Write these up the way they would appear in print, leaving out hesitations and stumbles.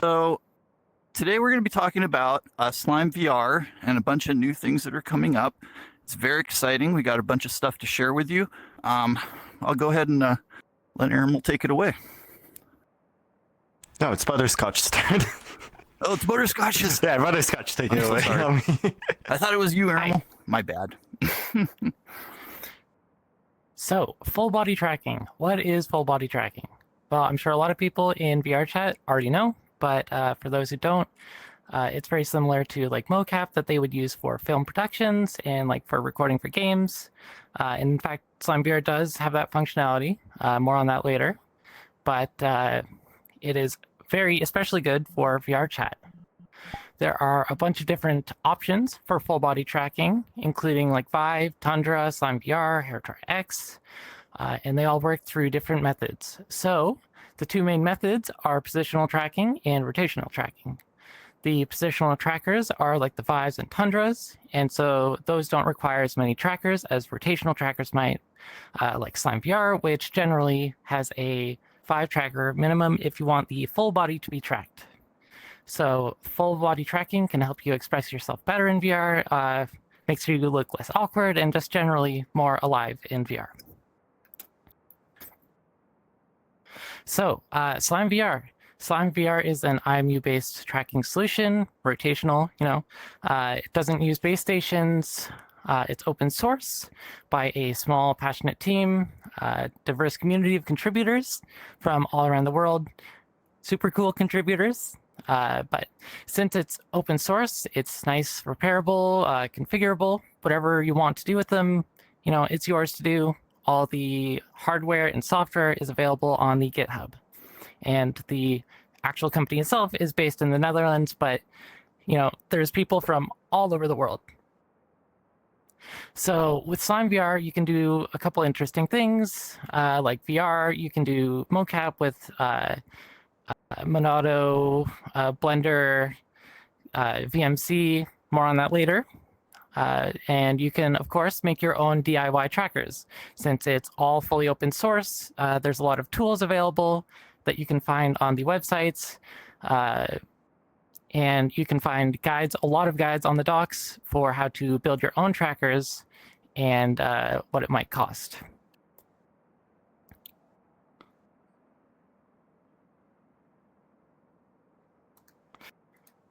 So today we're going to be talking about Slime VR and a bunch of new things that are coming up. It's very exciting. We got a bunch of stuff to share with you. I'll go ahead and let Aramel take it away. No, it's Butterscotch's turn. Oh, it's Butterscotch's. Yeah, Butterscotch, take it so away. sorry. I thought it was you, Aramel. My bad. So, full body tracking. What is full body tracking? Well, I'm sure a lot of people in VR chat already know, but for those who don't, it's very similar to like mocap that they would use for film productions and like for recording for games. In fact, Slime VR does have that functionality. More on that later. But it is especially good for VR chat. There are a bunch of different options for full body tracking, including like Vive, Tundra, Slime VR, Heritor X, and they all work through different methods. So the two main methods are positional tracking and rotational tracking. The positional trackers are like the Vives and Tundras, and so those don't require as many trackers as rotational trackers might, like Slime VR, which generally has a 5 tracker minimum if you want the full body to be tracked. So full body tracking can help you express yourself better in VR, makes you look less awkward, and just generally more alive in VR. So Slime VR. Slime VR is an IMU-based tracking solution, rotational, it doesn't use base stations. It's open source by a small, passionate team, diverse community of contributors from all around the world. Super cool contributors. But since it's open source, it's nice, repairable, configurable, whatever you want to do with them, it's yours to do. All the hardware and software is available on the GitHub. And the actual company itself is based in the Netherlands, but, there's people from all over the world. So with Slime VR, you can do a couple interesting things. Like VR, you can do mocap with Monado, Blender, VMC, more on that later. And you can, of course, make your own DIY trackers. Since it's all fully open source, there's a lot of tools available that you can find on the websites. And you can find guides, a lot of guides on the docs for how to build your own trackers and what it might cost.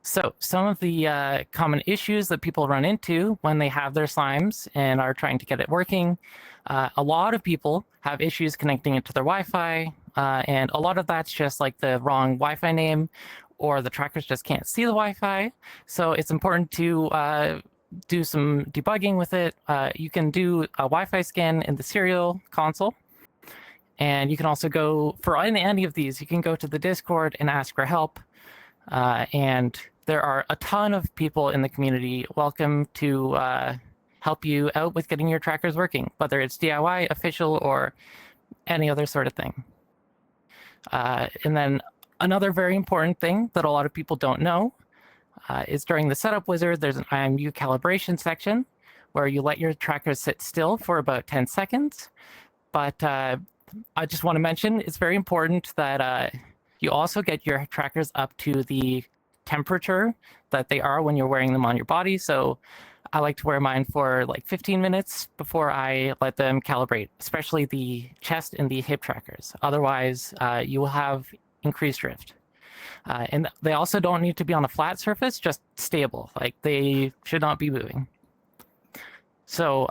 So some of the common issues that people run into when they have their slimes and are trying to get it working, a lot of people have issues connecting it to their Wi-Fi, and a lot of that's just like the wrong Wi-Fi name, or the trackers just can't see the Wi-Fi. So it's important to do some debugging with it. You can do a Wi-Fi scan in the serial console. And you can also go, for any of these, you can go to the Discord and ask for help. And there are a ton of people in the community welcome to help you out with getting your trackers working, whether it's DIY, official, or any other sort of thing. And then another very important thing that a lot of people don't know is during the setup wizard, there's an IMU calibration section where you let your trackers sit still for about 10 seconds. But I just want to mention, it's very important that you also get your trackers up to the temperature that they are when you're wearing them on your body. So I like to wear mine for like 15 minutes before I let them calibrate, especially the chest and the hip trackers. Otherwise, you will have increased drift. And they also don't need to be on a flat surface, just stable. Like they should not be moving. So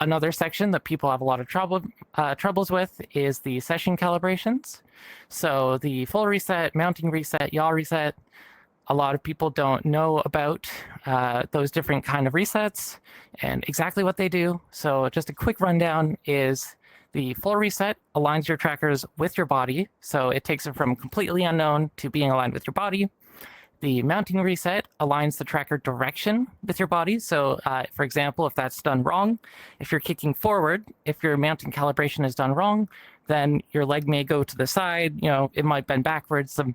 another section that people have a lot of troubles with is the session calibrations. So the full reset, mounting reset, yaw reset, a lot of people don't know about those different kind of resets and exactly what they do. So just a quick rundown is the full reset aligns your trackers with your body. So it takes it from completely unknown to being aligned with your body. The mounting reset aligns the tracker direction with your body. So for example, if that's done wrong, if you're kicking forward, if your mounting calibration is done wrong, then your leg may go to the side, it might bend backwards, some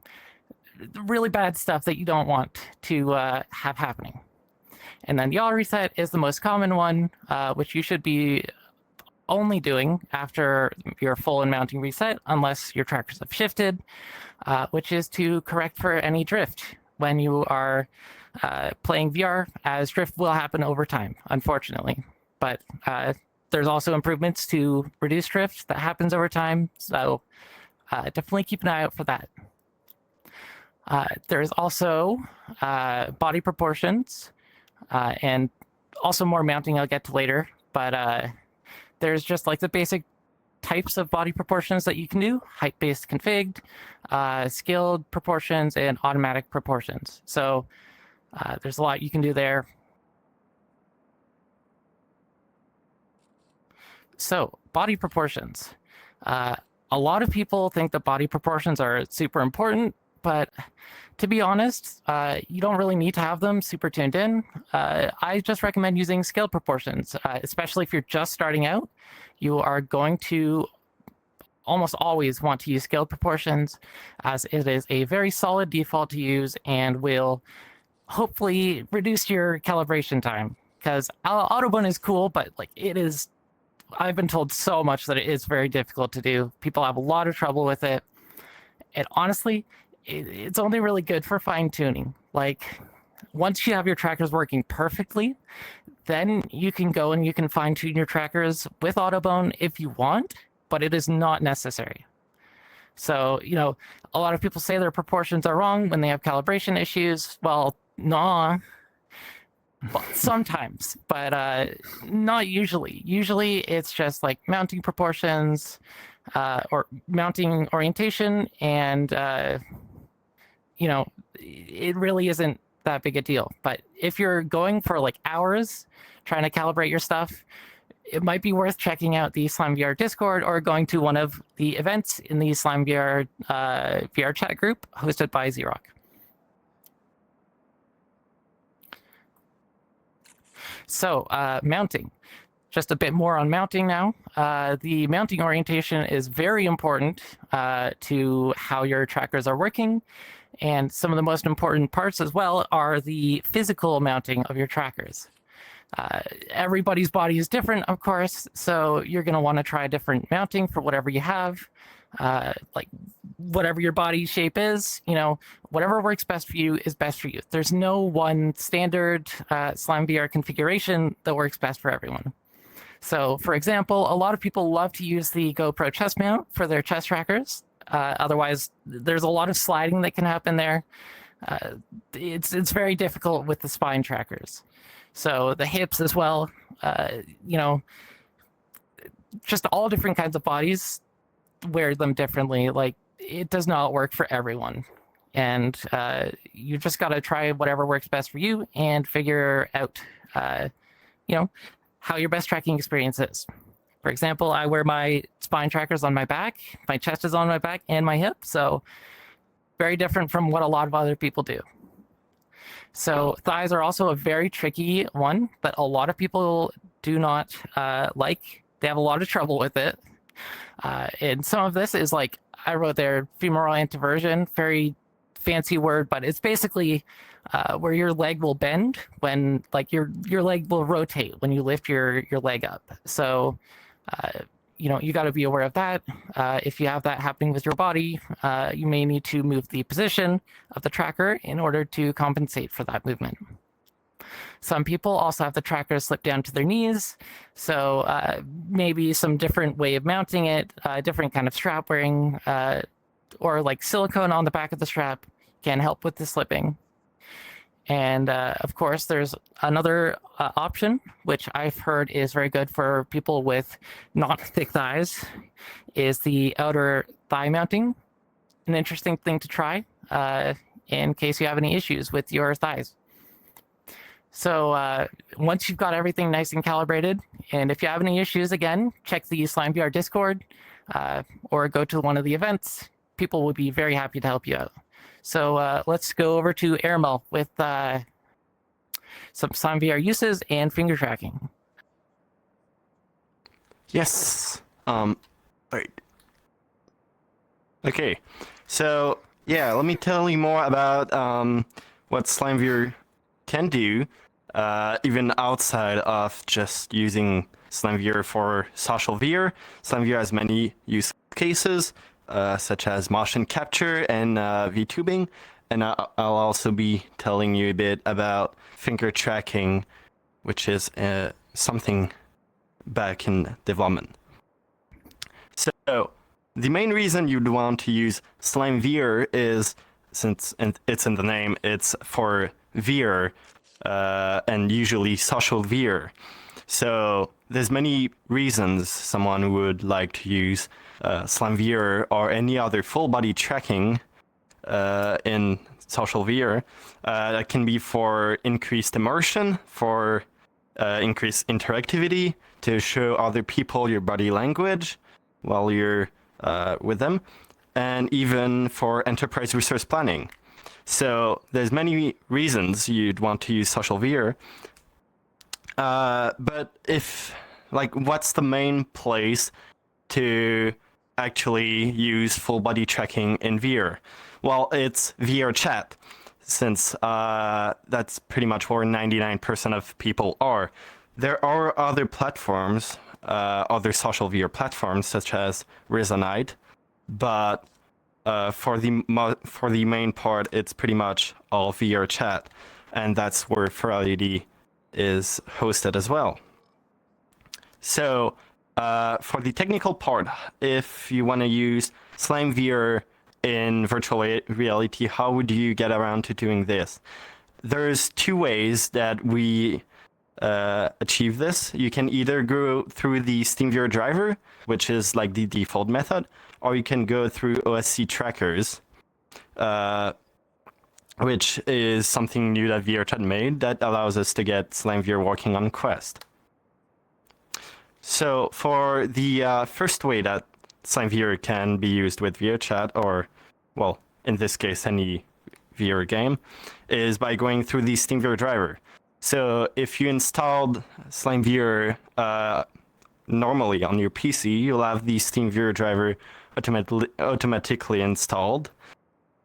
really bad stuff that you don't want to have happening. And then the yaw reset is the most common one, which you should be only doing after your full and mounting reset, unless your trackers have shifted, which is to correct for any drift when you are playing VR, as drift will happen over time, unfortunately. But there's also improvements to reduce drift that happens over time, so definitely keep an eye out for that. There's also body proportions and also more mounting I'll get to later, but there's just like the basic types of body proportions that you can do: height-based config, scaled proportions, and automatic proportions. So there's a lot you can do there. So body proportions. A lot of people think that body proportions are super important, but to be honest, you don't really need to have them super tuned in. I just recommend using scaled proportions, especially if you're just starting out. You are going to almost always want to use scaled proportions, as it is a very solid default to use and will hopefully reduce your calibration time. Because Autobahn is cool, but like it is, I've been told so much that it is very difficult to do. People have a lot of trouble with it. And honestly, it's only really good for fine tuning. Like once you have your trackers working perfectly, then you can go and you can fine tune your trackers with Autobahn if you want, but it is not necessary. So, you know, a lot of people say their proportions are wrong when they have calibration issues. Well, nah. Well, sometimes, but not usually. Usually it's just like mounting proportions or mounting orientation, and you know, it really isn't that big a deal. But if you're going for like hours trying to calibrate your stuff, it might be worth checking out the Slime VR Discord or going to one of the events in the Slime VR VR chat group hosted by Xerox. So mounting, just a bit more on mounting now. The mounting orientation is very important to how your trackers are working. And some of the most important parts as well are the physical mounting of your trackers. Everybody's body is different, of course, so you're going to want to try different mounting for whatever you have. Like whatever your body shape is, you know, whatever works best for you is best for you. There's no one standard Slime VR configuration that works best for everyone. So, for example, a lot of people love to use the GoPro chest mount for their chest trackers. Otherwise, there's a lot of sliding that can happen there. It's very difficult with the spine trackers. So the hips as well, you know, just all different kinds of bodies wear them differently. Like it does not work for everyone. And you just got to try whatever works best for you and figure out, you know, how your best tracking experience is. For example, I wear my spine trackers on my back, my chest is on my back, and my hip. So very different from what a lot of other people do. So thighs are also a very tricky one that a lot of people do not like. They have a lot of trouble with it. And some of this is like, I wrote there, femoral anteversion, very fancy word, but it's basically where your leg will bend when, like, your leg will rotate when you lift your leg up. So, you know, you got to be aware of that. If you have that happening with your body, you may need to move the position of the tracker in order to compensate for that movement. Some people also have the trackers slip down to their knees, so maybe some different way of mounting it, different kind of strap wearing, or like silicone on the back of the strap can help with the slipping. And of course, there's another option, which I've heard is very good for people with not thick thighs, is the outer thigh mounting. An interesting thing to try in case you have any issues with your thighs. So once you've got everything nice and calibrated, and if you have any issues, again, check the Slime VR Discord or go to one of the events. People will be very happy to help you out. So let's go over to Airmel with some Slime VR uses and finger tracking. Yes. Right. Okay. So yeah, let me tell you more about what Slime VR can do. even outside of just using SlimeViewer for social VR. SlimeViewer has many use cases, such as motion capture and VTubing. And I'll also be telling you a bit about finger tracking, which is something back in development. So the main reason you'd want to use SlimeViewer is, since it's in the name, it's for VR, and usually social VR. So there's many reasons someone would like to use SlimeViewer or any other full body tracking in social VR. That can be for increased immersion, for increased interactivity, to show other people your body language while you're with them, and even for enterprise resource planning. So there's many reasons you'd want to use social VR. But what's the main place to actually use full body tracking in VR? Well, it's VR chat, since that's pretty much where 99% of people are. There are other platforms, other social VR platforms, such as Resonite, but for the main part, it's pretty much all VR chat, and that's where FURALITY is hosted as well. So for the technical part, if you want to use SlimeViewer in virtual reality, how would you get around to doing this? There's two ways that we achieve this. You can either go through the SteamViewer driver, which is like the default method, or you can go through OSC trackers, which is something new that VRChat made that allows us to get SlimeViewer working on Quest. So for the first way that SlimeViewer can be used with VRChat, or, well, in this case, any VR game, is by going through the SteamViewer driver. So if you installed SlimeViewer normally on your PC, you'll have the SteamViewer driver automatically installed.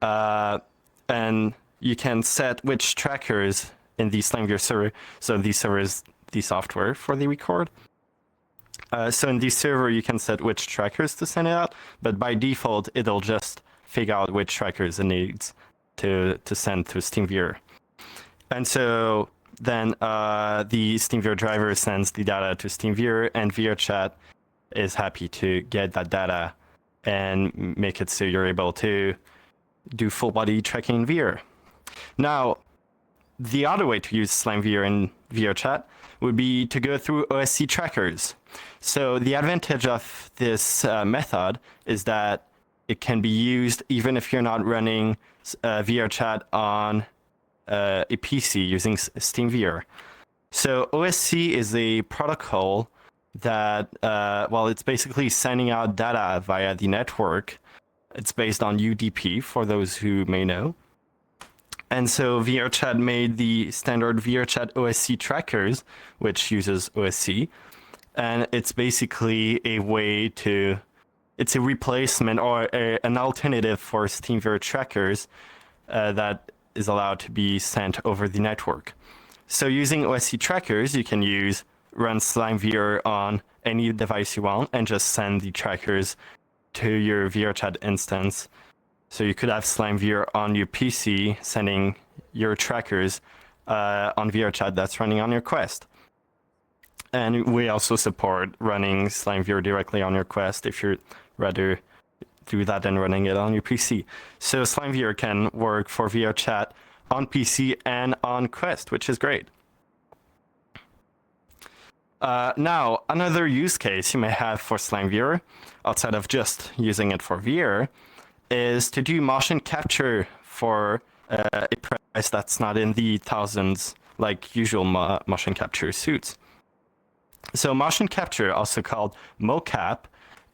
And you can set which trackers in the SlimeViewer server. So the server is the software for the record. So in the server, you can set which trackers to send it out, but by default, it'll just figure out which trackers it needs to send to SteamViewer. And so then the SteamViewer driver sends the data to SteamViewer, and VRChat is happy to get that data and make it so you're able to do full body tracking in VR. Now, the other way to use SlimeViewer in VRChat would be to go through OSC trackers. So the advantage of this method is that it can be used even if you're not running VRChat on a PC using SteamViewer. So OSC is a protocol that, well, it's basically sending out data via the network. It's based on UDP, for those who may know. And so VRChat made the standard VRChat OSC trackers, which uses OSC. And it's basically a way to, it's a replacement or an alternative for SteamViewer trackers that is allowed to be sent over the network. So using OSC trackers, you can run SlimeViewer on any device you want and just send the trackers to your VRChat instance. So you could have SlimeViewer on your PC sending your trackers on VRChat that's running on your Quest. And we also support running SlimeViewer directly on your Quest if you'd rather do that than running it on your PC. So SlimeViewer can work for VRChat on PC and on Quest, which is great. Now, another use case you may have for SlimeViewer, outside of just using it for VR, is to do motion capture for a price that's not in the thousands like usual motion capture suits. So motion capture, also called mocap,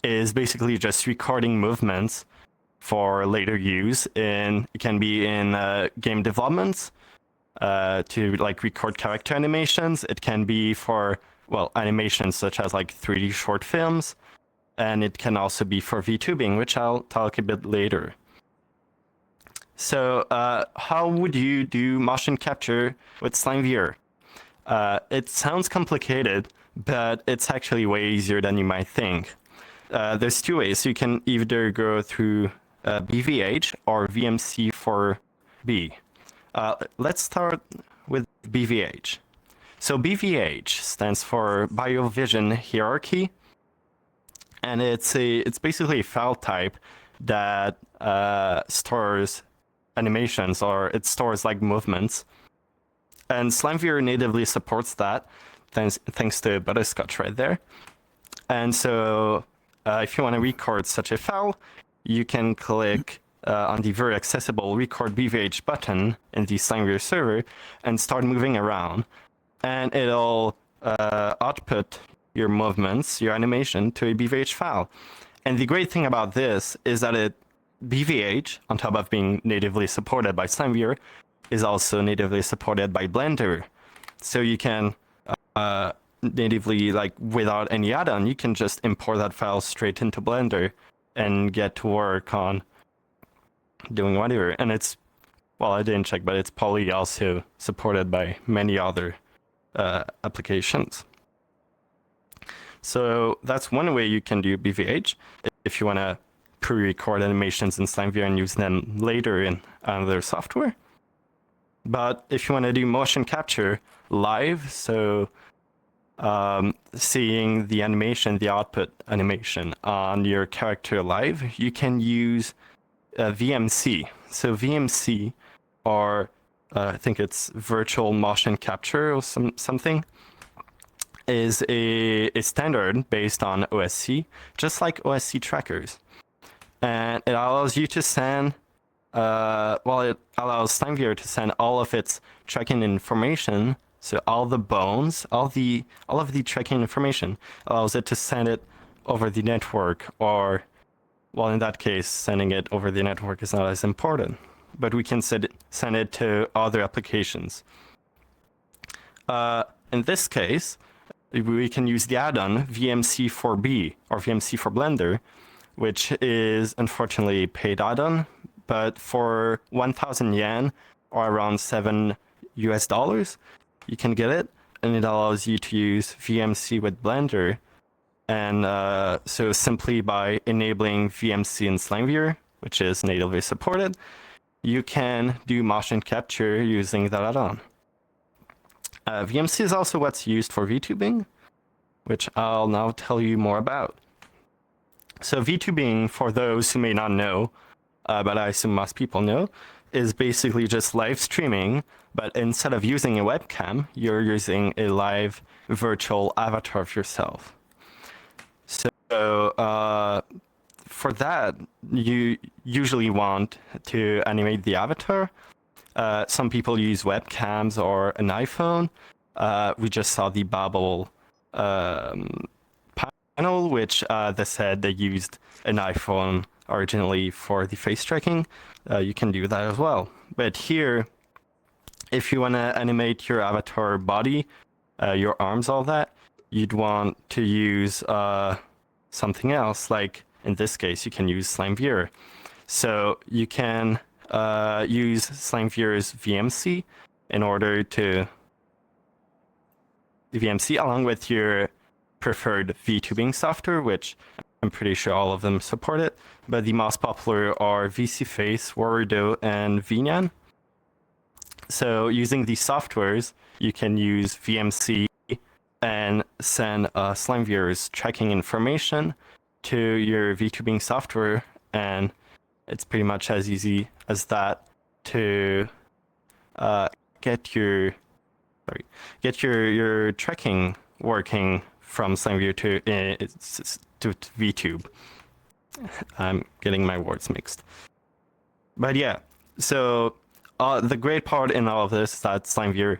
is basically just recording movements for later use. It can be in game developments to like record character animations. It can be for, well, animations such as like 3D short films. And it can also be for VTubing, which I'll talk a bit later. So how would you do motion capture with SlimeViewer? It sounds complicated, but it's actually way easier than you might think. There's two ways. You can either go through BVH or VMC4B. Let's start with BVH. So BVH stands for BioVision Hierarchy, and it's basically a file type that stores animations, or it stores like movements. And SlimeViewer natively supports that, thanks to Butterscotch right there. And so if you want to record such a file, you can click on the very accessible Record BVH button in the SlimeViewer server and start moving around. And it'll output your movements, your animation, to a BVH file. And the great thing about this is that BVH, on top of being natively supported by SlimeViewer, is also natively supported by Blender. So you can natively, like without any add-on, you can just import that file straight into Blender and get to work on doing whatever. And it's, well, I didn't check, but it's probably also supported by many other applications. So that's one way you can do BVH if you want to pre-record animations in SlimeViewer and use them later in another software. But if you want to do motion capture live, so seeing the animation, the output animation on your character live, you can use VMC. So VMC, or I think it's virtual motion capture or something, is a standard based on OSC, just like OSC trackers. And it allows you to send, it allows SlimeViewer to send all of its tracking information, so all the bones, all of the tracking information, allows it to send it over the network, or, well, in that case, sending it over the network is not as important, but we can send it to other applications. In this case, we can use the add-on VMC4B, or VMC for Blender, which is unfortunately a paid add-on, but for 1,000 yen, or around $7 US, you can get it, and it allows you to use VMC with Blender. And so simply by enabling VMC in SlimeViewer, which is natively supported, you can do motion capture using that add-on. VMC is also what's used for VTubing, which I'll now tell you more about. So VTubing, for those who may not know, but I assume most people know, is basically just live streaming, but instead of using a webcam, you're using a live virtual avatar of yourself. So for that, you usually want to animate the avatar. Some people use webcams or an iPhone. We just saw the Babel panel, which they said they used an iPhone originally for the face tracking. You can do that as well. But here, if you want to animate your avatar body, your arms, all that, you'd want to use something else. Like in this case, you can use SlimeViewer. So you can use SlimeViewer's VMC in order to VMC along with your preferred VTubing software, which I'm pretty sure all of them support it, but the most popular are VCFace, Warrido, and VNyan. So using these softwares, you can use VMC and send SlimeViewer's tracking information to your VTubing software, and it's pretty much as easy as that to get your tracking working from SlimeViewer to VTube. I'm getting my words mixed. But yeah, so the great part in all of this is that SlimeViewer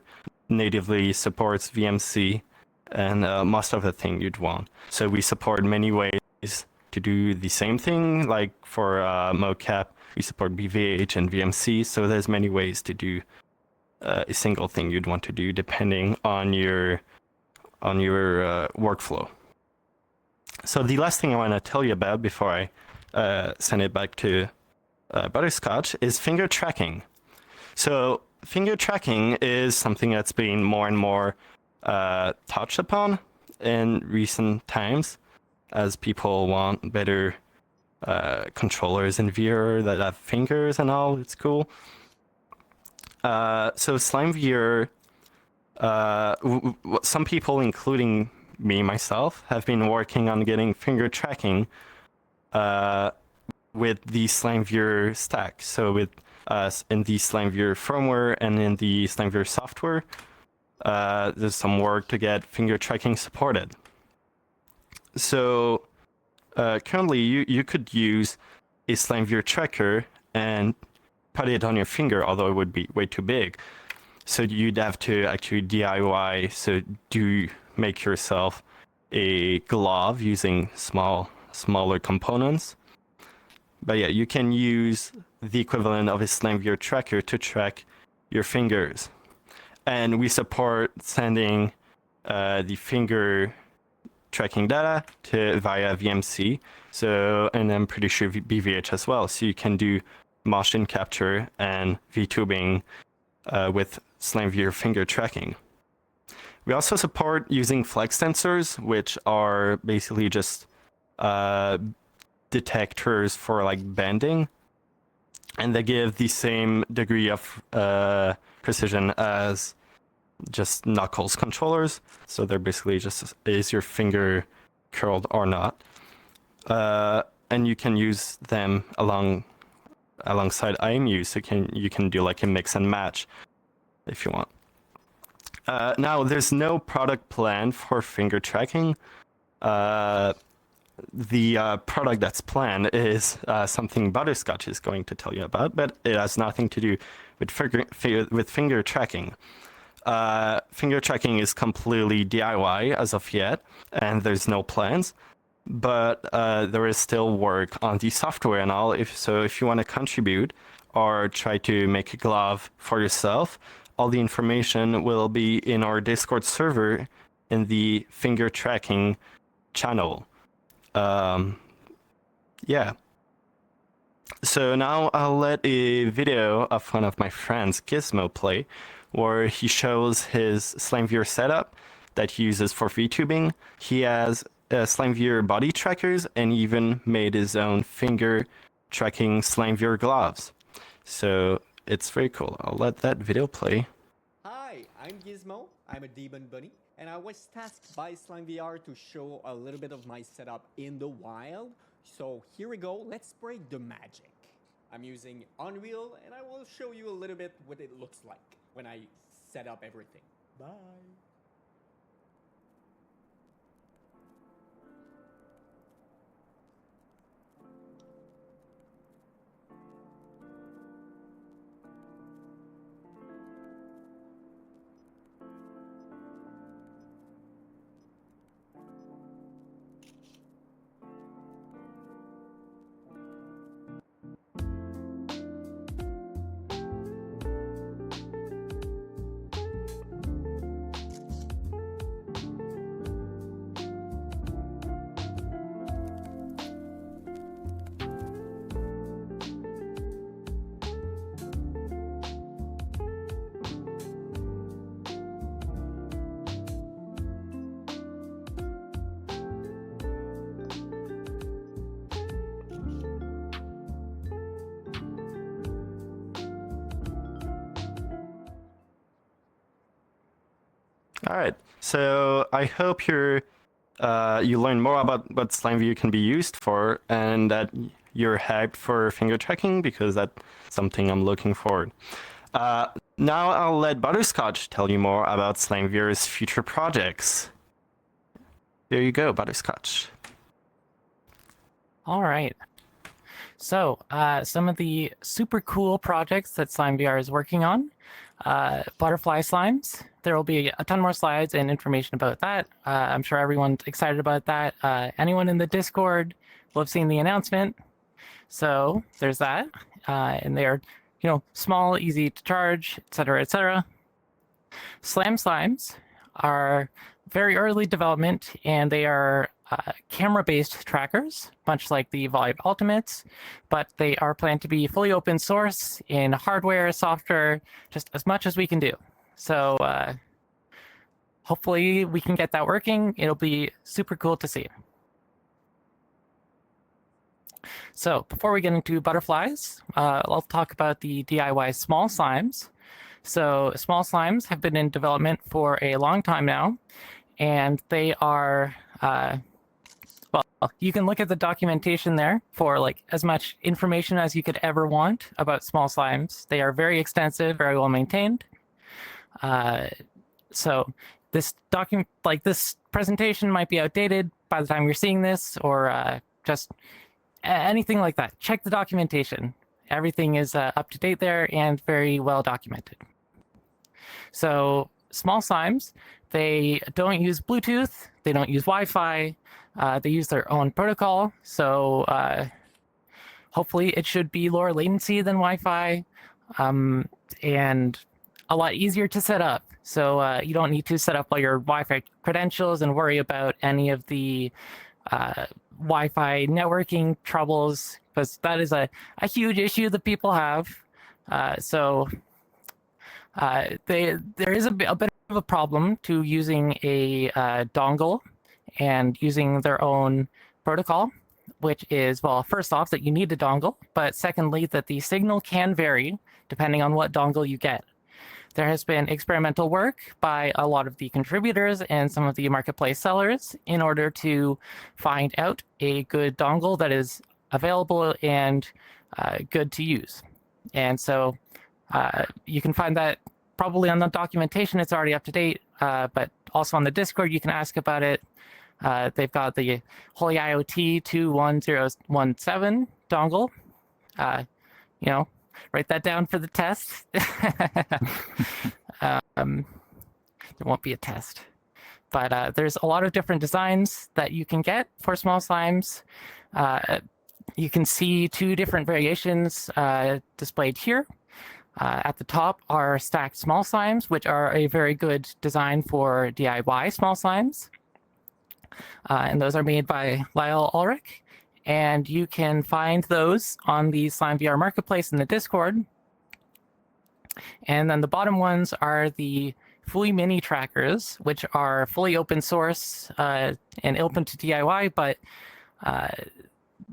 natively supports VMC and most of the thing you'd want. So we support many ways to do the same thing, like for mocap, we support BVH and VMC, so there's many ways to do a single thing you'd want to do depending on your workflow. So the last thing I want to tell you about before I send it back to Butterscotch is finger tracking. So finger tracking is something that's being more and more touched upon in recent times, as people want better controllers in VR that have fingers and all. It's cool. So Slime VR, some people, including me myself, have been working on getting finger tracking with the Slime VR stack. So with in the Slime VR firmware and in the Slime VR software, there's some work to get finger tracking supported. So currently, you could use a Slime VR tracker and put it on your finger, although it would be way too big. So you'd have to actually DIY. So do make yourself a glove using smaller components. But yeah, you can use the equivalent of a Slime VR tracker to track your fingers. And we support sending the finger tracking data via VMC. So, and I'm pretty sure BVH as well. So you can do motion capture and VTubing with Slime VR finger tracking. We also support using flex sensors, which are basically just detectors for like bending, and they give the same degree of precision as just knuckles controllers. So they're basically just, is your finger curled or not? And you can use them alongside IMU, so you can do like a mix and match if you want. Now, there's no product plan for finger tracking. The product that's planned is something Butterscotch is going to tell you about, but it has nothing to do with finger tracking. Finger tracking is completely DIY as of yet, and there's no plans. But there is still work on the software and all. If you want to contribute or try to make a glove for yourself, all the information will be in our Discord server in the finger tracking channel. Yeah. So now I'll let a video of one of my friends, Gizmo, play, where he shows his Slime VR setup that he uses for VTubing. He has Slime VR body trackers and even made his own finger tracking Slime VR gloves. So it's very cool. I'll let that video play. Hi, I'm Gizmo. I'm a demon bunny, and I was tasked by Slime VR to show a little bit of my setup in the wild. So here we go. Let's break the magic. I'm using Unreal, and I will show you a little bit what it looks like when I set up everything. Bye. All right. So I hope you learn more about what Slime VR can be used for, and that you're hyped for finger tracking, because that's something I'm looking forward. Now I'll let Butterscotch tell you more about Slime VR's future projects. There you go, Butterscotch. All right. So some of the super cool projects that Slime VR is working on. Butterfly slimes. There will be a ton more slides and information about that. I'm sure everyone's excited about that. Anyone in the Discord will have seen the announcement. So there's that. And they're, small, easy to charge, etc., etc. Slam slimes are very early development, and they are camera-based trackers, much like the Volume Ultimates, but they are planned to be fully open source in hardware, software, just as much as we can do. So hopefully we can get that working. It'll be super cool to see. So before we get into butterflies, I'll talk about the DIY small slimes. So small slimes have been in development for a long time now, and they are, well, you can look at the documentation there for like as much information as you could ever want about small slimes. They are very extensive, very well maintained. So this document, like this presentation might be outdated by the time you're seeing this, or just anything like that. Check the documentation. Everything is up to date there and very well documented. So small slimes, they don't use Bluetooth, they don't use Wi-Fi, they use their own protocol. So hopefully it should be lower latency than Wi-Fi, and a lot easier to set up. So you don't need to set up all your Wi-Fi credentials and worry about any of the Wi-Fi networking troubles, because that is a huge issue that people have. There is a bit of a problem to using a dongle and using their own protocol, which is, well, first off, that you need a dongle, but secondly, that the signal can vary depending on what dongle you get. There has been experimental work by a lot of the contributors and some of the marketplace sellers in order to find out a good dongle that is available and good to use. And so you can find that probably on the documentation. It's already up to date, but also on the Discord, you can ask about it. They've got the Holy IoT 21017 dongle. You know, write that down for the test. There won't be a test. But there's a lot of different designs that you can get for small slimes. You can see two different variations displayed here. At the top are stacked small slimes, which are a very good design for DIY small slimes. And those are made by Lyle Ulrich. And you can find those on the Slime VR Marketplace in the Discord. And then the bottom ones are the Fui Mini trackers, which are fully open source and open to DIY, but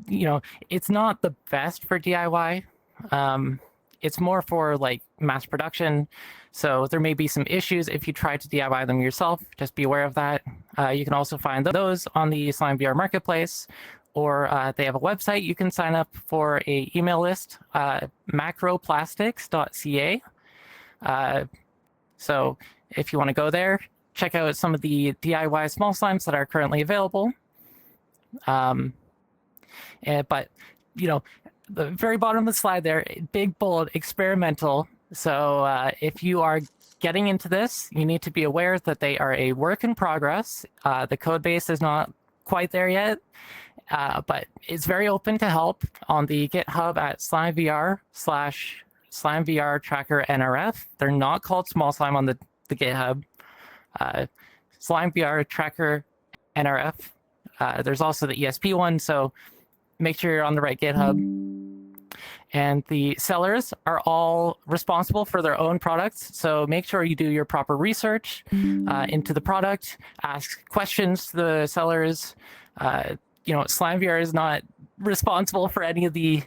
you know, it's not the best for DIY. It's more for like mass production. So there may be some issues if you try to DIY them yourself. Just be aware of that. You can also find those on the Slime VR Marketplace, or they have a website. You can sign up for a email list, macroplastics.ca. So if you want to go there, check out some of the DIY small slimes that are currently available. But, you know, the very bottom of the slide there, big, bold, experimental. So if you are getting into this, you need to be aware that they are a work in progress. The code base is not quite there yet, but it's very open to help on the GitHub at SlimeVR/SlimeVR Tracker NRF. They're not called small slime on the GitHub. SlimeVR Tracker NRF. There's also the ESP one, so make sure you're on the right GitHub. And the sellers are all responsible for their own products, so make sure you do your proper research into the product, ask questions to the sellers. You know, SlimeVR is not responsible for any of the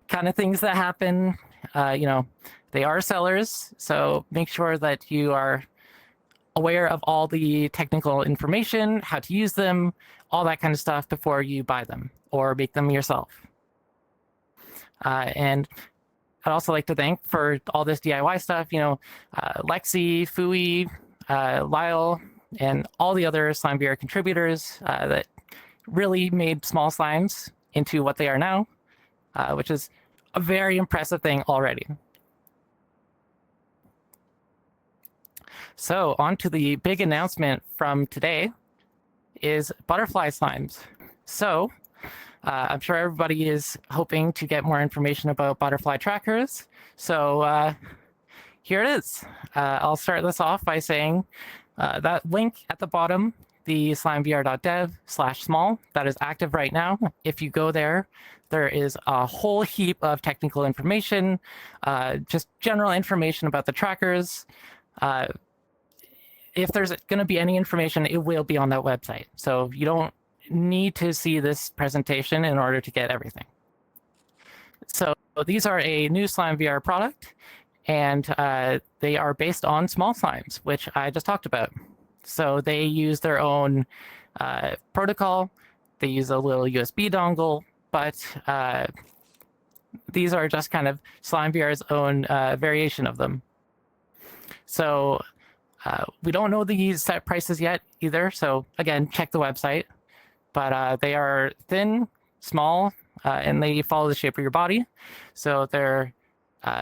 kind of things that happen. You know, they are sellers, so make sure that you are aware of all the technical information, how to use them, all that kind of stuff before you buy them or make them yourself. And I'd also like to thank for all this DIY stuff, you know, Lexi, Fui, Lyle, and all the other SlimeVR contributors that really made small slimes into what they are now, which is a very impressive thing already. So on to the big announcement from today is butterfly slimes. So I'm sure everybody is hoping to get more information about butterfly trackers. So here it is. I'll start this off by saying that link at the bottom, the slimevr.dev/small, that is active right now. If you go there, there is a whole heap of technical information, just general information about the trackers. if there's going to be any information, it will be on that website. So you don't need to see this presentation in order to get everything. So these are a new Slime VR product, and they are based on small slimes, which I just talked about. So they use their own protocol. They use a little USB dongle, but these are just kind of Slime VR's own variation of them. So we don't know the set prices yet either. So again, check the website. But they are thin, small, and they follow the shape of your body. So they're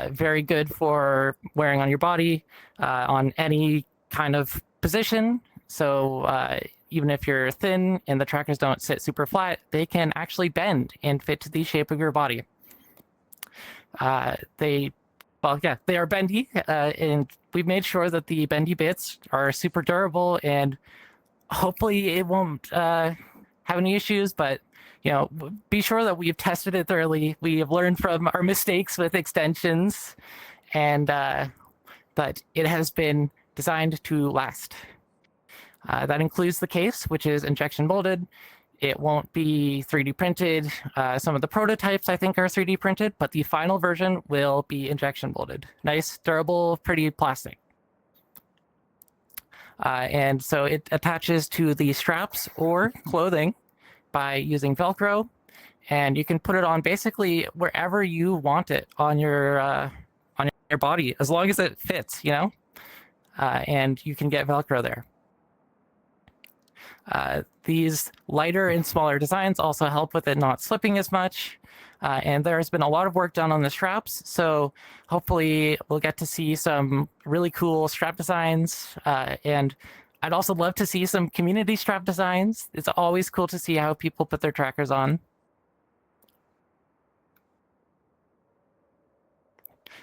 very good for wearing on your body on any kind of position. So even if you're thin and the trackers don't sit super flat, they can actually bend and fit to the shape of your body. They are bendy, and we've made sure that the bendy bits are super durable, and hopefully it won't have any issues, but be sure that we've tested it thoroughly. We have learned from our mistakes with extensions, and that it has been designed to last. That includes the case, which is injection molded. It won't be 3D printed. Some of the prototypes, I think, are 3D printed, but the final version will be injection molded. Nice, durable, pretty plastic. And so it attaches to the straps or clothing by using Velcro, and you can put it on basically wherever you want it on your body, as long as it fits, and you can get Velcro there. These lighter and smaller designs also help with it not slipping as much. And there's been a lot of work done on the straps, so hopefully we'll get to see some really cool strap designs. And I'd also love to see some community strap designs. It's always cool to see how people put their trackers on.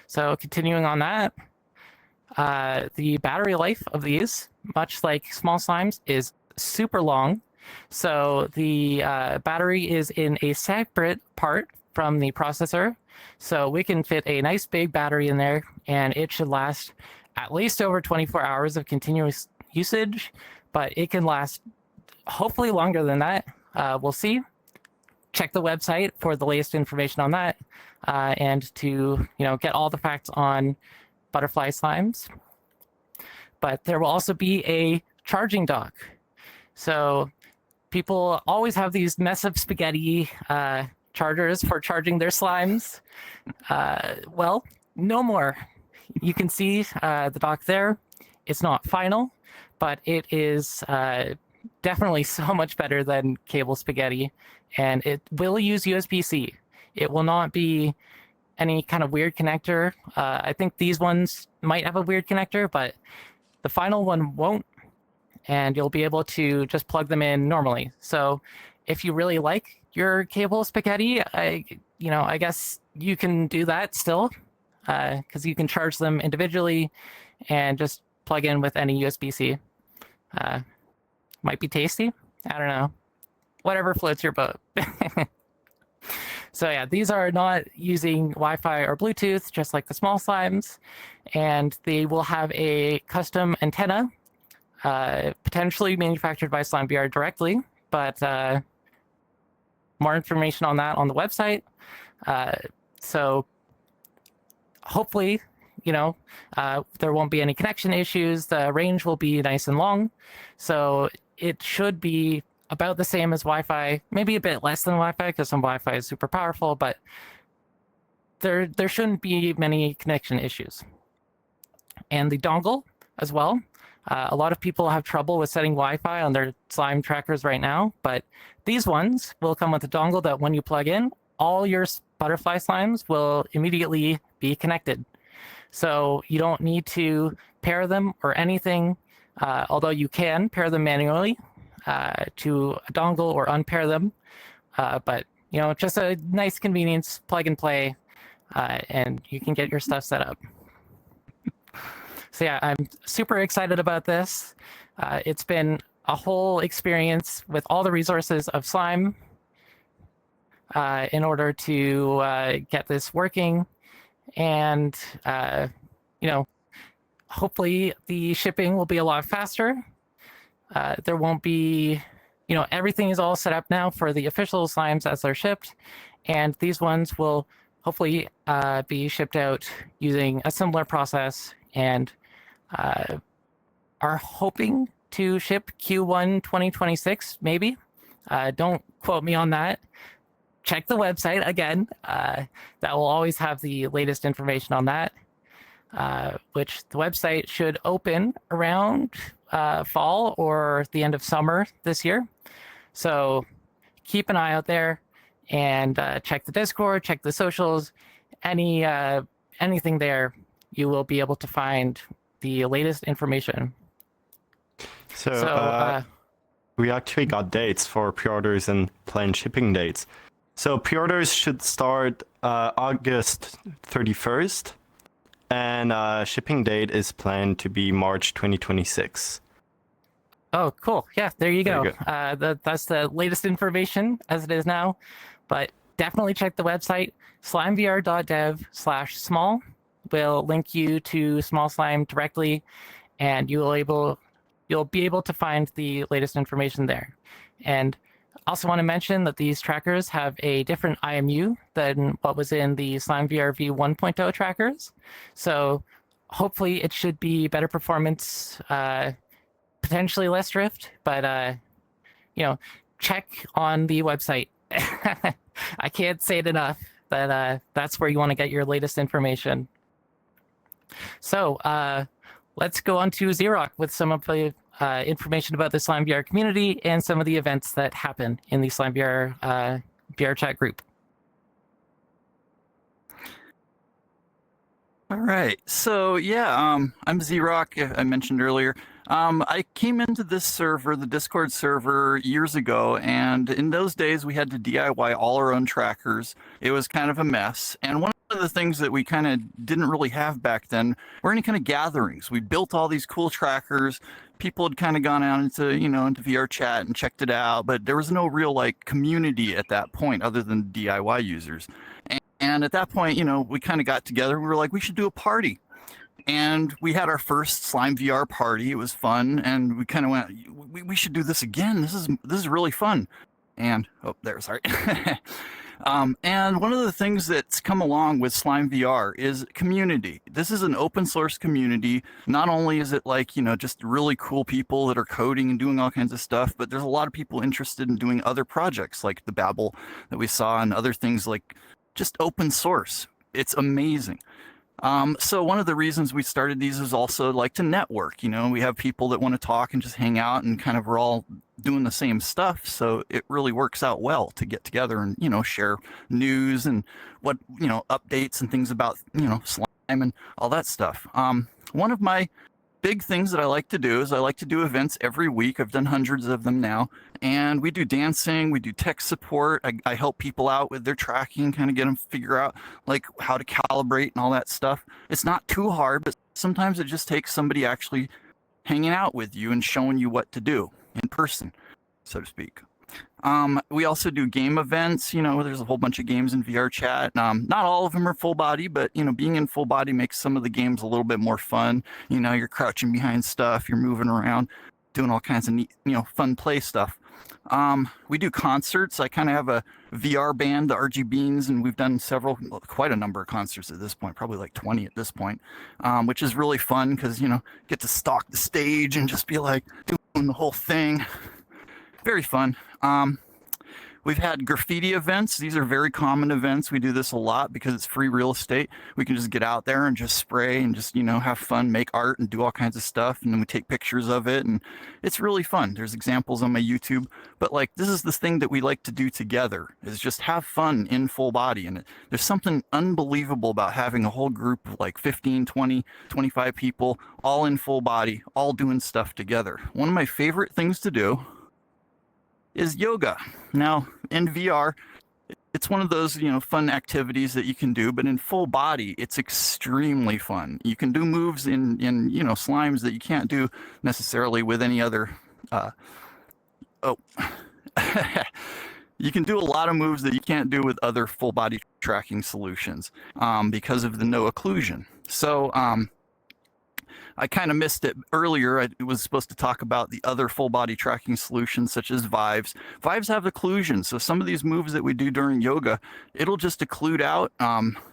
So continuing on that, the battery life of these, much like small slimes, is super long. So the battery is in a separate part from the processor. So we can fit a nice big battery in there, and it should last at least over 24 hours of continuous usage, but it can last hopefully longer than that. We'll see. Check the website for the latest information on that, and to get all the facts on butterfly slimes. But there will also be a charging dock. So people always have these mess of spaghetti chargers for charging their slimes. Well, no more. You can see the dock there. It's not final, but it is definitely so much better than cable spaghetti, and it will use USB-C. It will not be any kind of weird connector. I think these ones might have a weird connector, but the final one won't, and you'll be able to just plug them in normally. So if you really like your cable spaghetti, I guess you can do that still, because you can charge them individually and just plug in with any USB-C. Might be tasty. I don't know. Whatever floats your boat. So yeah, these are not using Wi-Fi or Bluetooth, just like the small slimes, and they will have a custom antenna, potentially manufactured by Slime VR directly, but more information on that on the website. So hopefully, there won't be any connection issues. The range will be nice and long, so it should be about the same as Wi-Fi, maybe a bit less than Wi-Fi because some Wi-Fi is super powerful, but there shouldn't be many connection issues. And the dongle as well. A lot of people have trouble with setting Wi-Fi on their slime trackers right now, but these ones will come with a dongle that when you plug in, all your butterfly slimes will immediately be connected. So you don't need to pair them or anything, although you can pair them manually to a dongle or unpair them. But, just a nice convenience, plug and play, and you can get your stuff set up. So yeah, I'm super excited about this. It's been a whole experience with all the resources of Slime in order to get this working. And, hopefully the shipping will be a lot faster. There won't be, everything is all set up now for the official slimes as they're shipped, and these ones will hopefully be shipped out using a similar process, and are hoping to ship Q1 2026, maybe. Don't quote me on that. Check the website again. That will always have the latest information on that, which the website should open around fall or the end of summer this year. So keep an eye out there and check the Discord, check the socials, anything there. You will be able to find the latest information. So, we actually got dates for pre-orders and planned shipping dates. So pre-orders should start August 31st, and shipping date is planned to be March 2026. Oh, cool. Yeah, there you go. There you That's the latest information as it is now. But definitely check the website, slimevr.dev/small. Will link you to Small Slime directly, and you'll be able to find the latest information there. And also want to mention that these trackers have a different IMU than what was in the SlimeVR v1.0 trackers. So hopefully it should be better performance, potentially less drift, but check on the website. I can't say it enough, but that's where you want to get your latest information. So let's go on to Xerox with some of the information about the SlimeVR community and some of the events that happen in the SlimeVR VR chat group. All right. So yeah, I'm Xerox. I mentioned earlier. I came into this server, the Discord server, years ago, and in those days we had to DIY all our own trackers. It was kind of a mess. And one of the things that we kind of didn't really have back then were any kind of gatherings. We built all these cool trackers. People had kind of gone out into VR chat and checked it out, but there was no real community at that point other than DIY users. And at that point, we kind of got together. We were like, we should do a party. And we had our first Slime VR party. It was fun, and we kind of went, we should do this again. This is really fun. And sorry. And one of the things that's come along with Slime VR is community. This is an open source community. Not only is it just really cool people that are coding and doing all kinds of stuff, but there's a lot of people interested in doing other projects like the Babel that we saw and other things like just open source. It's amazing. So one of the reasons we started these is also to network. We have people that want to talk and just hang out, and kind of we're all doing the same stuff. So it really works out well to get together and, share news and what, updates and things about, slime and all that stuff. One of my big things that I like to do is I like to do events every week. I've done hundreds of them now, and we do dancing, we do tech support. I help people out with their tracking, kind of get them figure out how to calibrate and all that stuff. It's not too hard, but sometimes it just takes somebody actually hanging out with you and showing you what to do in person, so to speak. We also do game events. There's a whole bunch of games in VR chat. Not all of them are full body, but being in full body makes some of the games a little bit more fun. You're crouching behind stuff, you're moving around, doing all kinds of neat, fun play stuff. We do concerts. I kind of have a VR band, the RG Beans, and we've done quite a number of concerts at this point, probably 20 at this point, which is really fun because, get to stalk the stage and just be doing the whole thing. Very fun. We've had graffiti events. These are very common events. We do this a lot because it's free real estate. We can just get out there and just spray and just, have fun, make art and do all kinds of stuff. And then we take pictures of it, and it's really fun. There's examples on my YouTube, but this is the thing that we like to do together, is just have fun in full body. And there's something unbelievable about having a whole group of 15, 20, 25 people all in full body, all doing stuff together. One of my favorite things to do is yoga. Now, in VR, it's one of those, fun activities that you can do, but in full body, it's extremely fun. You can do moves in slimes that you can't do necessarily with any other, you can do a lot of moves that you can't do with other full body tracking solutions, because of the no occlusion. So, I kind of missed it earlier. I was supposed to talk about the other full body tracking solutions such as Vives. Vives have occlusion, so some of these moves that we do during yoga, it'll just occlude out.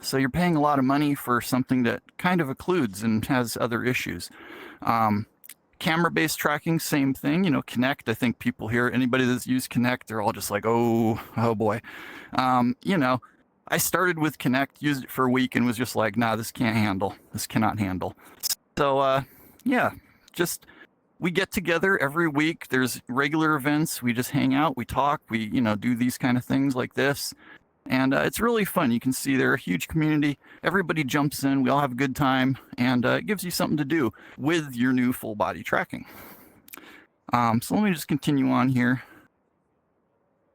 So you're paying a lot of money for something that kind of occludes and has other issues. Camera-based tracking, same thing. Kinect. I think people here, anybody that's used Kinect, they're all just like, oh boy. I started with Kinect, used it for a week, and was just like, nah, this cannot handle. So, we get together every week. There's regular events. We just hang out, we talk, we, do these kind of things like this. And it's really fun. You can see they're a huge community. Everybody jumps in. We all have a good time. And it gives you something to do with your new full body tracking. So let me just continue on here.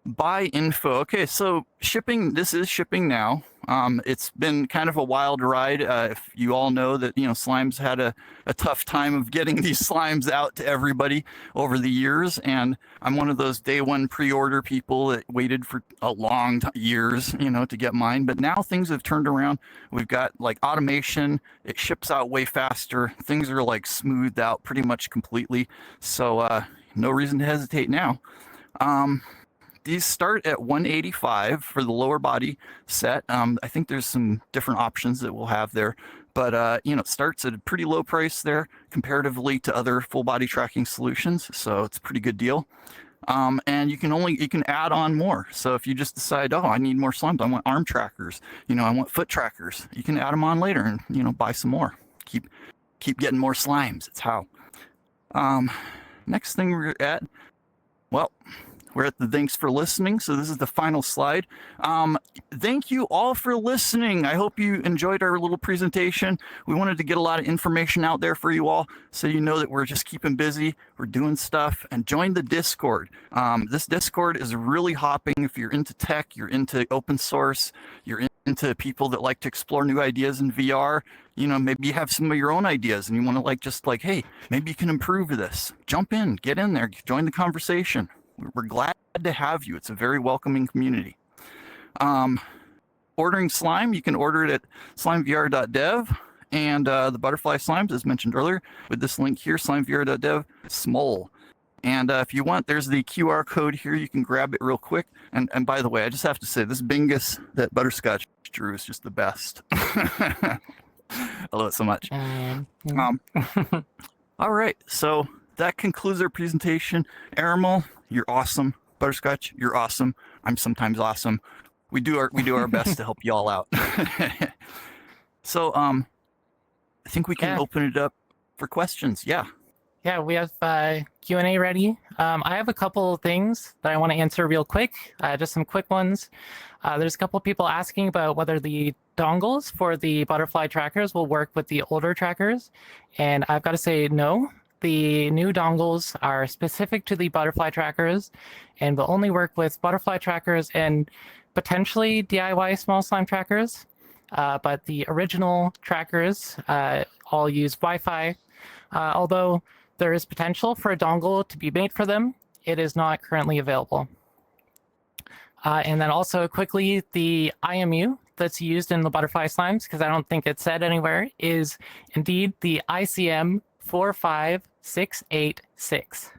Buy info. Okay, so shipping, this is shipping now. It's been kind of a wild ride. If you all know that, Slime's had a tough time of getting these slimes out to everybody over the years. And I'm one of those day one pre-order people that waited for a long years, to get mine. But now things have turned around. We've got like automation. It ships out way faster. Things are like smoothed out pretty much completely. So no reason to hesitate now. These start at $185 for the lower body set. I think there's some different options that we'll have there, but it starts at a pretty low price there comparatively to other full body tracking solutions. So it's a pretty good deal. And you can add on more. So if you just decide, oh, I need more slimes, I want arm trackers, I want foot trackers, you can add them on later and, buy some more. Keep getting more slimes. It's how. Next thing we're at, well, we're at the thanks for listening. So this is the final slide. Thank you all for listening. I hope you enjoyed our little presentation. We wanted to get a lot of information out there for you all so you know that we're just keeping busy. We're doing stuff, and join the Discord. This Discord is really hopping. If you're into tech, you're into open source, you're into people that like to explore new ideas in VR, maybe you have some of your own ideas and you want to hey, maybe you can improve this. Jump in, get in there, join the conversation. We're glad to have you. It's a very welcoming community. Ordering slime, you can order it at slimevr.dev, and the butterfly slimes, as mentioned earlier, with this link here, slimevr.dev, small. And if you want, there's the QR code here. You can grab it real quick. And by the way, I just have to say, this Bingus that Butterscotch drew is just the best. I love it so much. All right, so that concludes our presentation. Aramel, you're awesome. Butterscotch, you're awesome. I'm sometimes awesome. We do our best to help you all out. So I think we can open it up for questions. Yeah, we have Q&A ready. I have a couple of things that I want to answer real quick, just some quick ones. There's a couple of people asking about whether the dongles for the butterfly trackers will work with the older trackers, and I've got to say no. The new dongles are specific to the butterfly trackers and will only work with butterfly trackers and potentially DIY small slime trackers. But the original trackers all use Wi-Fi. Although there is potential for a dongle to be made for them, it is not currently available. And then also quickly, the IMU that's used in the butterfly slimes, because I don't think it's said anywhere, is indeed the ICM 45686.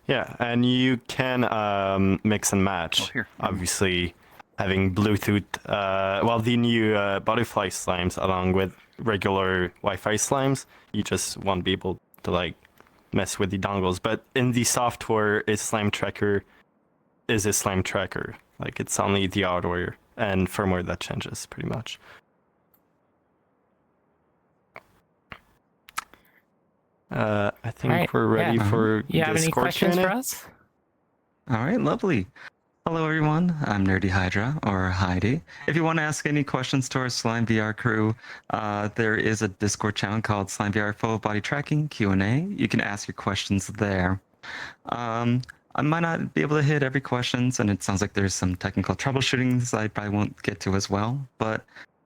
Yeah, and you can mix and match. Obviously, having Bluetooth, the new butterfly slimes along with regular Wi-Fi slimes, you just won't be able to mess with the dongles. But in the software, a slime tracker is a slime tracker. It's only the hardware and firmware that changes pretty much. I think we're ready for you have any questions for us? All right, lovely. Hello, everyone. I'm Nerdy Hydra, or Heidi. If you want to ask any questions to our Slime VR crew, there is a Discord channel called Slime VR Full Body Tracking Q&A. You can ask your questions there. I might not be able to hit every questions, and it sounds like there's some technical troubleshootings I probably won't get to as well. But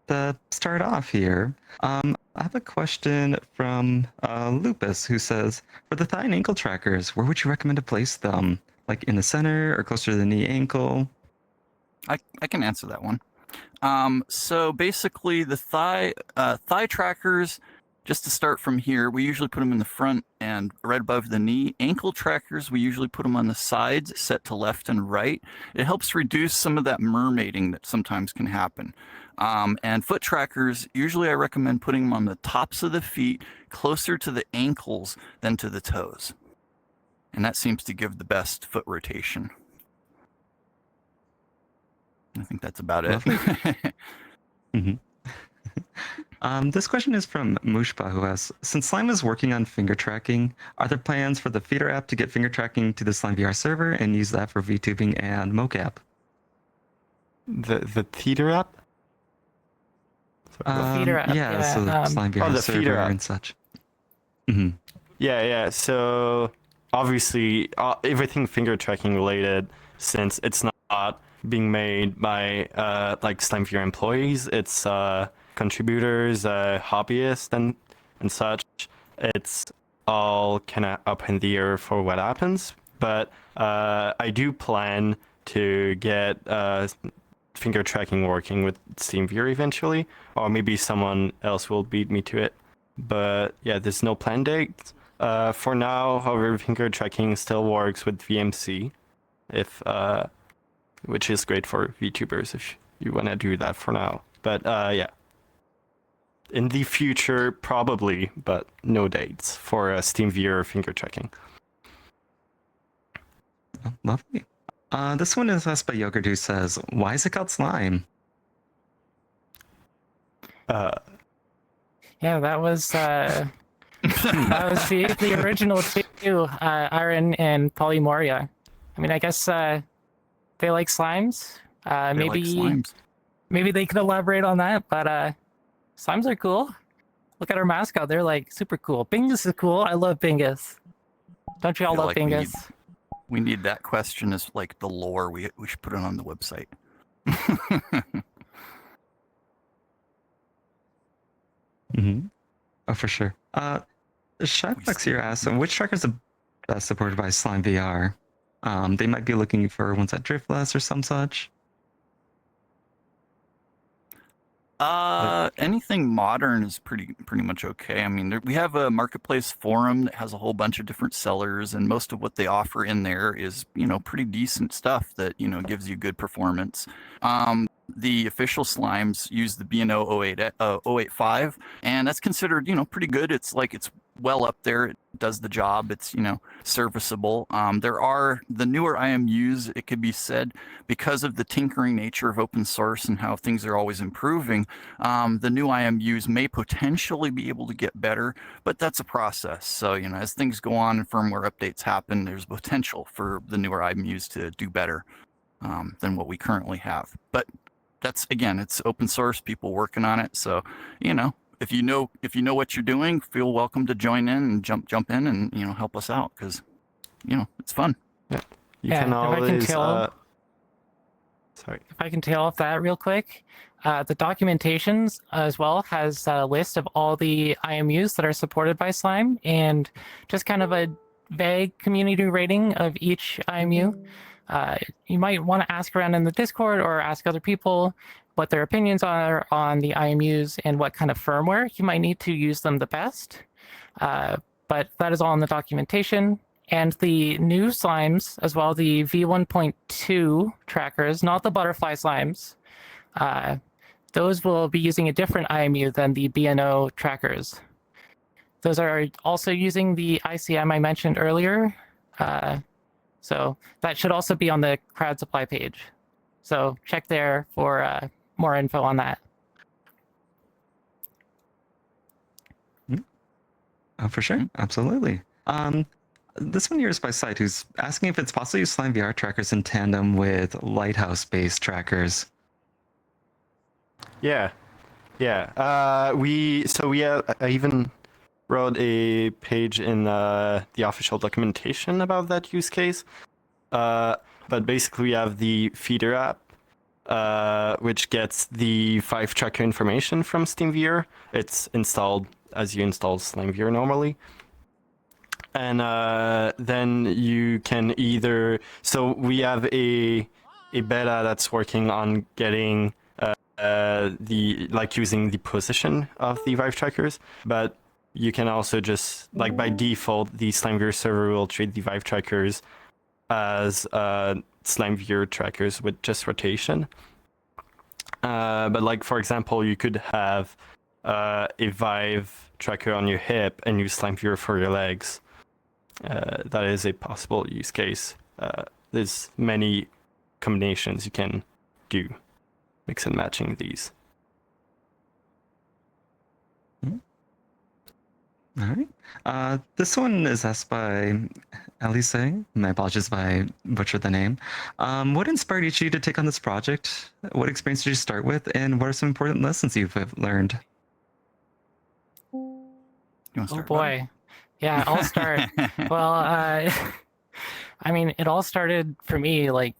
to start off here, I have a question from Lupus, who says, for the thigh and ankle trackers, where would you recommend to place them? In the center or closer to the knee ankle? I can answer that one. So basically, the thigh trackers. Just to start from here, we usually put them in the front and right above the knee. Ankle trackers, we usually put them on the sides, set to left and right. It helps reduce some of that mermaiding that sometimes can happen. And foot trackers, usually I recommend putting them on the tops of the feet, closer to the ankles than to the toes. And that seems to give the best foot rotation. I think that's about it. This question is from Mushba, who asks, since Slime is working on finger tracking, are there plans for the Feeder app to get finger tracking to the Slime VR server and use that for VTubing and mocap? The Theater app? Feeder app, yeah, so yeah, Slime VR the server Feeder app. and such. Mm-hmm. Yeah. So obviously, everything finger tracking related, since it's not being made by like Slime VR employees, it's contributors, hobbyists, and such. It's all kind of up in the air for what happens. But I do plan to get finger tracking working with SteamVR eventually, or maybe someone else will beat me to it. But yeah, there's no planned date. For now, however, finger tracking still works with VMC, which is great for VTubers if you want to do that for now. But yeah, in the future, probably, but no dates for SteamVR finger tracking. Oh, lovely. This one is asked by Yogurt, who says, why is it called slime? Yeah, that was that was the original too. Iron and Polymoria. I mean, I guess they like slimes. They Maybe like slimes. maybe they could elaborate on that. But slimes are cool. Look at our mascot; they're like super cool. Bingus is cool. I love Bingus. Don't you all Feel love like Bingus? We need that question as like the lore. We should put it on the website. Mm-hmm. Oh, for sure. Shyflex here asks, which trackers are best supported by Slime VR? They might be looking for ones that drift less or some such. Anything modern is pretty much okay. I mean, we have a marketplace forum that has a whole bunch of different sellers, and most of what they offer in there is, pretty decent stuff that, gives you good performance. The official slimes use the B&O 085, and that's considered, pretty good. It's well up there. It does the job. It's, serviceable. There are the newer IMUs, it could be said, because of the tinkering nature of open source and how things are always improving, the new IMUs may potentially be able to get better, but that's a process. So, as things go on and firmware updates happen, there's potential for the newer IMUs to do better than what we currently have. But that's, again, it's open source, people working on it. So, if you know what you're doing, feel welcome to join in and jump in and help us out, because it's fun. Yeah, you Yeah, can if I can always. tell- Sorry. If I can tail off that real quick, the documentations as well has a list of all the IMUs that are supported by Slime and just kind of a vague community rating of each IMU. You might want to ask around in the Discord or ask other people what their opinions are on the IMUs and what kind of firmware you might need to use them the best. But that is all in the documentation. And the new slimes as well, the V1.2 trackers, not the butterfly slimes, those will be using a different IMU than the BNO trackers. Those are also using the ICM I mentioned earlier. So that should also be on the crowd supply page. So check there for more info on that. Oh, for sure. Absolutely. This one here is by Site, who's asking if it's possible to use Slime VR trackers in tandem with Lighthouse-based trackers. Yeah. I even wrote a page in the official documentation about that use case. But basically, we have the Feeder app, which gets the 5 tracker information from SteamVR. It's installed as you install SlimeVR normally. And then you can either... So we have a beta that's working on getting the like using the position of the Vive trackers, but you can also just like by default the Slime Viewer server will treat the Vive trackers as Slime Viewer trackers with just rotation. But like for example, you could have a Vive tracker on your hip and use Slime Viewer for your legs. That is a possible use case. There's many combinations you can do, mix and matching these. All right. This one is asked by Elise. My apologies if I butchered the name. What inspired each of you to take on this project? What experience did you start with? And what are some important lessons you've learned? You want to Oh start? Buddy? boy. Yeah, I'll start. Well, I mean, it all started for me like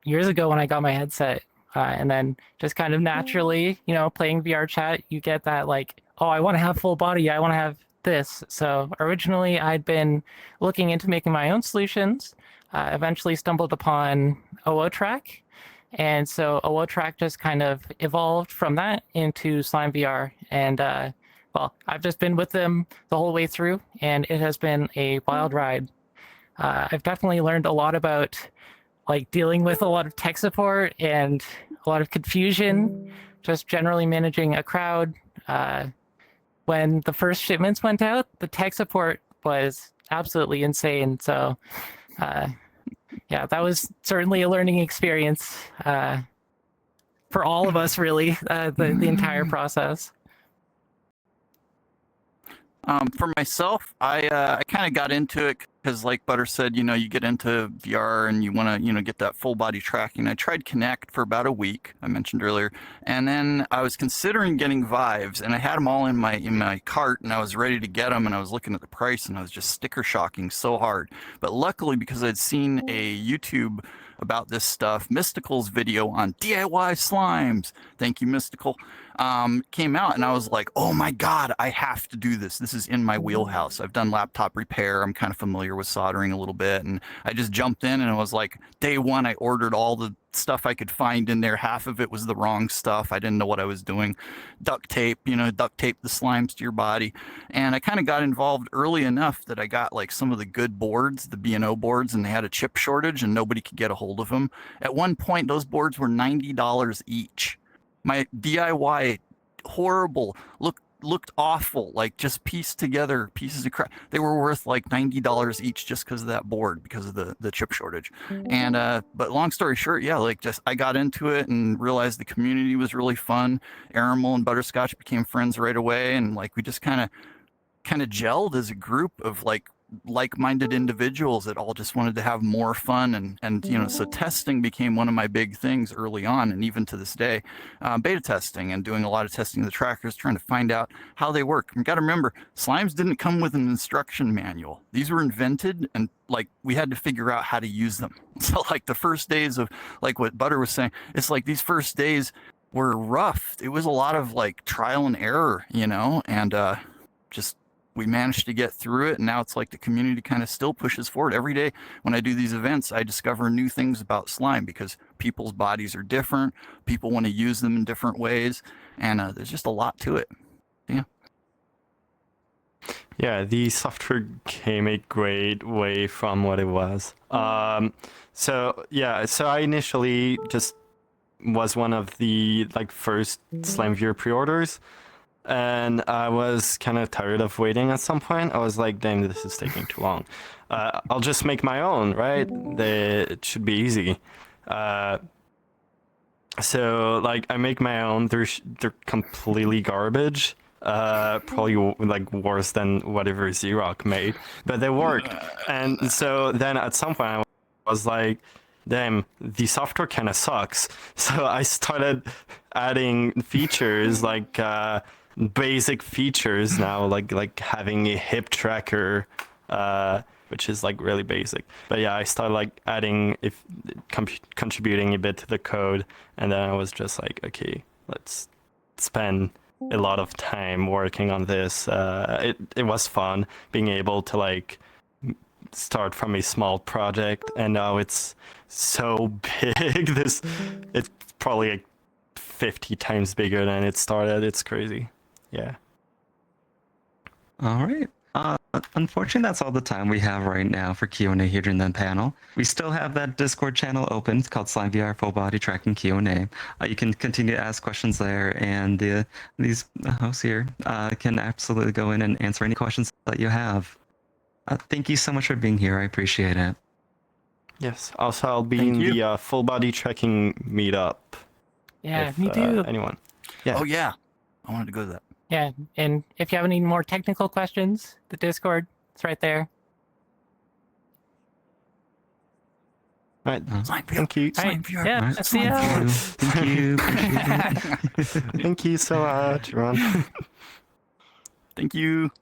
years ago when I got my headset. And then just kind of naturally, you know, playing VR chat, you get that like, oh, I want to have full body. I want to have this. So originally I'd been looking into making my own solutions, eventually stumbled upon OOTrack. And so OOTrack just kind of evolved from that into Slime VR. And well, I've just been with them the whole way through, and it has been a wild ride. I've definitely learned a lot about like dealing with a lot of tech support and a lot of confusion, just generally managing a crowd. When the first shipments went out, the tech support was absolutely insane. So yeah, that was certainly a learning experience for all of us, really, the entire process. For myself, I kind of got into it because, like Butter said, you know, you get into VR and you want to, you know, get that full body tracking. I tried Kinect for about a week, I mentioned earlier, and then I was considering getting Vives, and I had them all in my cart, and I was ready to get them, and I was looking at the price, and I was just sticker shocking so hard. But luckily, because I'd seen a YouTube about this stuff, Mystical's video on DIY slimes, thank you Mystical, came out, and I was like, oh my god, I have to do this. This is in my wheelhouse. I've done laptop repair. I'm kind of familiar with soldering a little bit, and I just jumped in, and it was like day one I ordered all the stuff I could find in there. Half of it was the wrong stuff. I didn't know what I was doing. Duct tape, you know, duct tape the slimes to your body. And I kind of got involved early enough that I got like some of the good boards, the B&O boards, and they had a chip shortage and nobody could get a hold of them. At one point, those boards were $90 each. My DIY, horrible, looked awful, like just pieced together pieces of crap. They were worth like $90 each just because of that board, because of the chip shortage. And but long story short, yeah, like just I got into it and realized the community was really fun. Aramel and Butterscotch became friends right away, and like we just kind of gelled as a group of like-minded individuals that all just wanted to have more fun, and you know, so testing became one of my big things early on, and even to this day, beta testing and doing a lot of testing of the trackers, trying to find out how they work. You got to remember, slimes didn't come with an instruction manual. These were invented, and like we had to figure out how to use them. So like the first days of, like what Butter was saying, it's like these first days were rough. It was a lot of like trial and error, you know, and just we managed to get through it, and now it's like the community kind of still pushes forward. Every day when I do these events, I discover new things about slime because people's bodies are different. People want to use them in different ways, and there's just a lot to it. Yeah. Yeah, the software came a great way from what it was. So I initially just was one of the like first Slime Viewer pre-orders. And I was kind of tired of waiting at some point. I was like, damn, this is taking too long. I'll just make my own, right? It should be easy. So, like, I make my own. They're completely garbage. Probably, like, worse than whatever Xerox made. But they work. And so then at some point, I was like, damn, the software kind of sucks. So I started adding features like... basic features now, like having a hip tracker, which is like really basic. But yeah, I started like adding, contributing a bit to the code, and then I was just like, okay, let's spend a lot of time working on this. It was fun being able to like start from a small project, and now it's so big. It's probably like 50 times bigger than it started. It's crazy. Yeah. All right. Unfortunately, that's all the time we have right now for Q&A here during the panel. We still have that Discord channel open. It's called Slime VR Full Body Tracking Q&A. You can continue to ask questions there, and these hosts here can absolutely go in and answer any questions that you have. Thank you so much for being here. I appreciate it. Yes. Also, I'll be Thank in you. the full body tracking meetup. Yeah, if, me too. Anyone? Yeah. Oh yeah, I wanted to go to that. Yeah, and if you have any more technical questions, the Discord, it's right there. All right. Slime VR. Thank you. All right, Slime VR. yeah, All right. see ya. Thank you. Thank you. Thank you so much, everyone. Thank you.